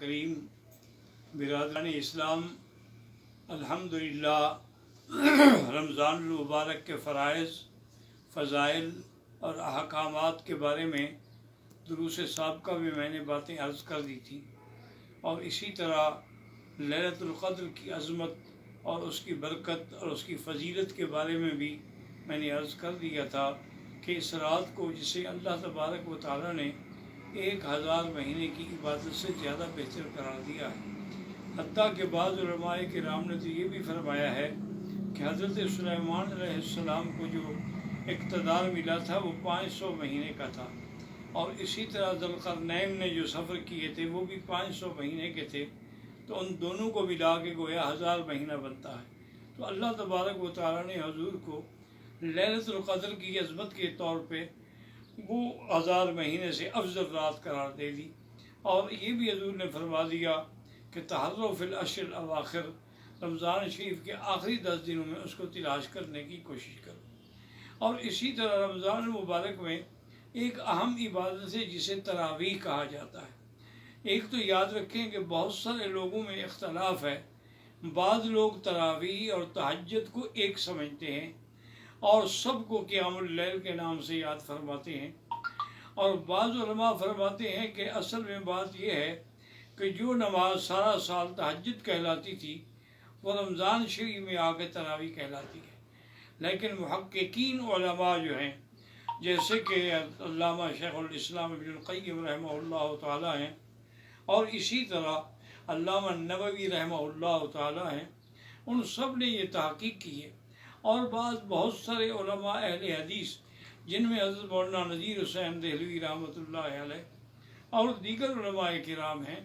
کریم، برادران اسلام، الحمدللہ رمضان المبارک کے فرائض، فضائل اور احکامات کے بارے میں دروس سابقہ میں نے باتیں عرض کر دی تھیں، اور اسی طرح لیلۃ القدر کی عظمت اور اس کی برکت اور اس کی فضیلت کے بارے میں بھی میں نے عرض کر دیا تھا کہ اس رات کو جسے اللہ تبارک و تعالیٰ نے 1000 مہینے کی عبادت سے زیادہ بہتر قرار دیا ہے، حتیٰ کہ بعض علماء کرام نے تو یہ بھی فرمایا ہے کہ حضرت سلیمان علیہ السلام کو جو اقتدار ملا تھا وہ 500 مہینے کا تھا، اور اسی طرح ذوالقرنین نے جو سفر کیے تھے وہ بھی 500 مہینے کے تھے، تو ان دونوں کو ملا کے گویا 1000 مہینہ بنتا ہے۔ تو اللہ تبارک و تعالیٰ نے حضور کو لیلۃ القدر کی عظمت کے طور پہ وہ 1000 مہینے سے افضل رات قرار دے دی، اور یہ بھی حضور نے فرما دیا کہ تحروا فی العشر الاواخر، رمضان شریف کے آخری 10 دنوں میں اس کو تلاش کرنے کی کوشش کرو۔ اور اسی طرح رمضان المبارک میں ایک اہم عبادت ہے جسے تراویح کہا جاتا ہے۔ ایک تو یاد رکھیں کہ بہت سارے لوگوں میں اختلاف ہے، بعض لوگ تراویح اور تہجد کو ایک سمجھتے ہیں اور سب کو قیام اللیل کے نام سے یاد فرماتے ہیں، اور بعض علماء فرماتے ہیں کہ اصل میں بات یہ ہے کہ جو نماز سارا سال تہجد کہلاتی تھی وہ رمضان شریف میں آ کے تراویح کہلاتی ہے۔ لیکن محققین علماء جو ہیں، جیسے کہ علامہ شیخ الاسلام ابن القیم رحمہ اللہ تعالیٰ ہیں، اور اسی طرح علامہ نووی رحمہ اللہ تعالیٰ ہیں، ان سب نے یہ تحقیق کی ہے، اور بہت سارے علماء اہل حدیث جن میں حضرت مولانا نذیر حسین دہلوی رحمۃ اللہ علیہ اور دیگر علماء کرام ہیں،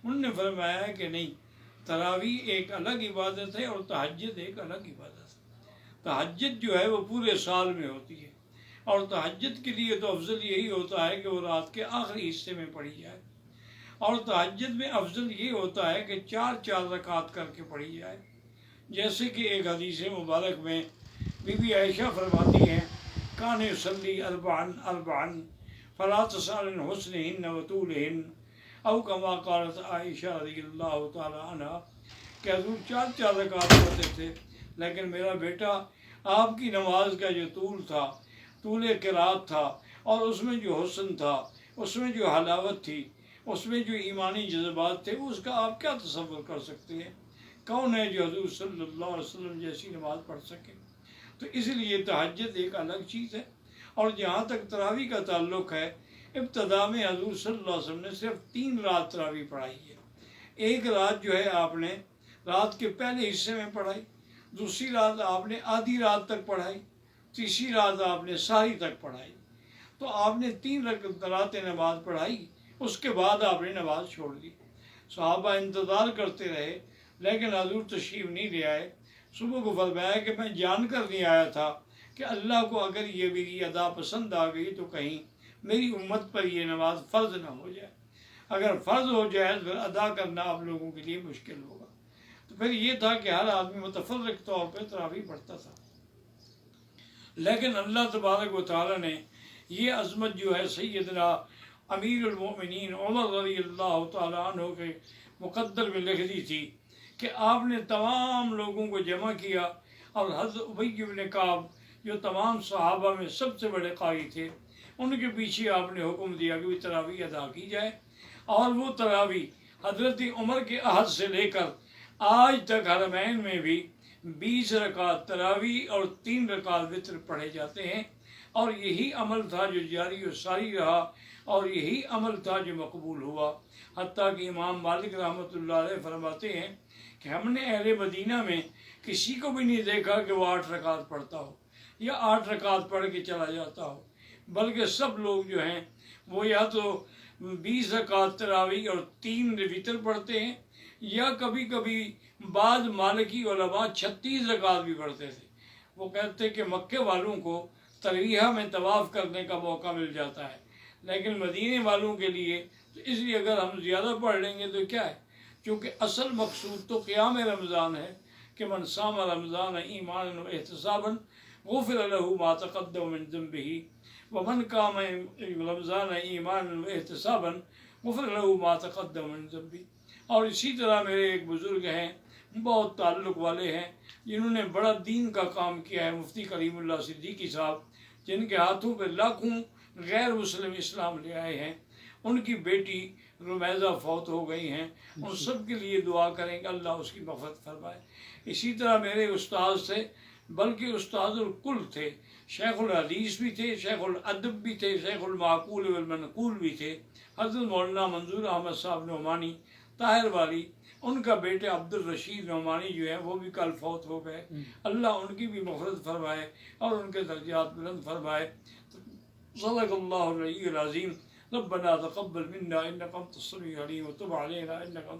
انہوں نے فرمایا ہے کہ نہیں، تراویح ایک الگ عبادت ہے اور تہجد ایک الگ عبادت ہے۔ تہجد جو ہے وہ پورے سال میں ہوتی ہے، اور تہجد کے لیے تو افضل یہی ہوتا ہے کہ وہ رات کے آخری حصے میں پڑھی جائے، اور تہجد میں افضل یہ ہوتا ہے کہ 4 رکعت کر کے پڑھی جائے، جیسے کہ ایک حدیث مبارک میں بی بی عائشہ فرماتی ہیں کان یصلی اربعا فلا تسأل عن حسنہن وطولہن، او کما قالت عائشہ رضی اللہ تعالی عنہ، کہ حضور 4 رکعت پڑھتے تھے، لیکن میرا بیٹا آپ کی نماز کا جو طول تھا، طول قرات تھا، اور اس میں جو حسن تھا، اس میں جو حلاوت تھی، اس میں جو ایمانی جذبات تھے، اس کا آپ کیا تصور کر سکتے ہیں؟ کون ہے جو حضور صلی اللہ علیہ وسلم جیسی نماز پڑھ سکے؟ تو اس لیے تہجد ایک الگ چیز ہے۔ اور جہاں تک تراویح کا تعلق ہے، ابتدا میں حضور صلی اللہ علیہ وسلم نے صرف 3 رات تراویح پڑھائی ہے۔ ایک رات جو ہے آپ نے رات کے پہلے حصے میں پڑھائی، دوسری رات آپ نے آدھی رات تک پڑھائی، تیسری رات آپ نے سحری تک پڑھائی۔ تو آپ نے 3 راتیں نماز پڑھائی، اس کے بعد آپ نے نماز چھوڑ دی۔ صحابہ انتظار کرتے رہے، لیکن حضور تشریف نہیں لے آئے۔ صبح کو فرمایا کہ میں جان کر نہیں آیا تھا کہ اللہ کو اگر یہ میری ادا پسند آ گئی تو کہیں میری امت پر یہ نماز فرض نہ ہو جائے، اگر فرض ہو جائے تو پھر ادا کرنا آپ لوگوں کے لیے مشکل ہوگا۔ تو پھر یہ تھا کہ ہر آدمی متفرق طور پہ تراویح پڑھتا تھا، لیکن اللہ تبارک و تعالیٰ نے یہ عظمت جو ہے سیدنا امیر المؤمنین عمر رضی اللہ تعالیٰ عنہ کے مقدر میں لکھ دی تھی کہ آپ نے تمام لوگوں کو جمع کیا، اور حضرت ابی بن کعب جو تمام صحابہ میں سب سے بڑے قاری تھے، ان کے پیچھے آپ نے حکم دیا کہ تراویح ادا کی جائے، اور وہ تراویح حضرت عمر کے عہد سے لے کر آج تک حرمین میں بھی 20 رکعت تراویح اور 3 رکعت وتر پڑھے جاتے ہیں، اور یہی عمل تھا جو جاری و ساری رہا، اور یہی عمل تھا جو مقبول ہوا۔ حتیٰ کہ امام مالک رحمۃ اللہ علیہ فرماتے ہیں کہ ہم نے اہل مدینہ میں کسی کو بھی نہیں دیکھا کہ وہ 8 رکعت پڑھتا ہو یا 8 رکعت پڑھ کے چلا جاتا ہو، بلکہ سب لوگ جو ہیں وہ یا تو 20 رکعت تراویح اور 3 وتر پڑھتے ہیں، یا کبھی کبھی بعض مالکی علماء 36 رکعت بھی پڑھتے تھے۔ وہ کہتے کہ مکے والوں کو ترویہ میں طواف کرنے کا موقع مل جاتا ہے، لیکن مدینے والوں کے لیے تو اس لیے اگر ہم زیادہ پڑھ لیں گے تو کیا ہے، کیونکہ اصل مقصود تو قیام رمضان ہے کہ من صام رمضان ایمانا و احتسابا غفر له ما تقدم من ذنبه ومن قام رمضان ایمانا و احتسابا غفر لہ ما تقدم من ذنبی۔ اور اسی طرح میرے ایک بزرگ ہیں، بہت تعلق والے ہیں، جنہوں نے بڑا دین کا کام کیا ہے، مفتی کریم اللہ صدیقی صاحب، جن کے ہاتھوں پہ لاکھوں غیر مسلم اسلام لے آئے ہیں۔ ان کی بیٹی رمیزہ فوت ہو گئی ہیں، ان سب کے لیے دعا کریں کہ اللہ اس کی مغفرت فرمائے۔ اسی طرح میرے استاد تھے، بلکہ استاد الکل تھے، شیخ الحدیث بھی تھے، شیخ الادب بھی تھے، شیخ المعقول والمنقول بھی تھے، حضرت مولانا منظور احمد صاحب نعمانی طاہر والی۔ ان کا بیٹے عبد الرشید نعمانی جو ہے وہ بھی کل فوت ہو گئے، اللہ ان کی بھی مغفرت فرمائے اور ان کے درجات بلند فرمائے۔ صدق اللہ العلی العظیم۔ ربنا تقبل منا انك انت السميع العليم وتب علينا انك انت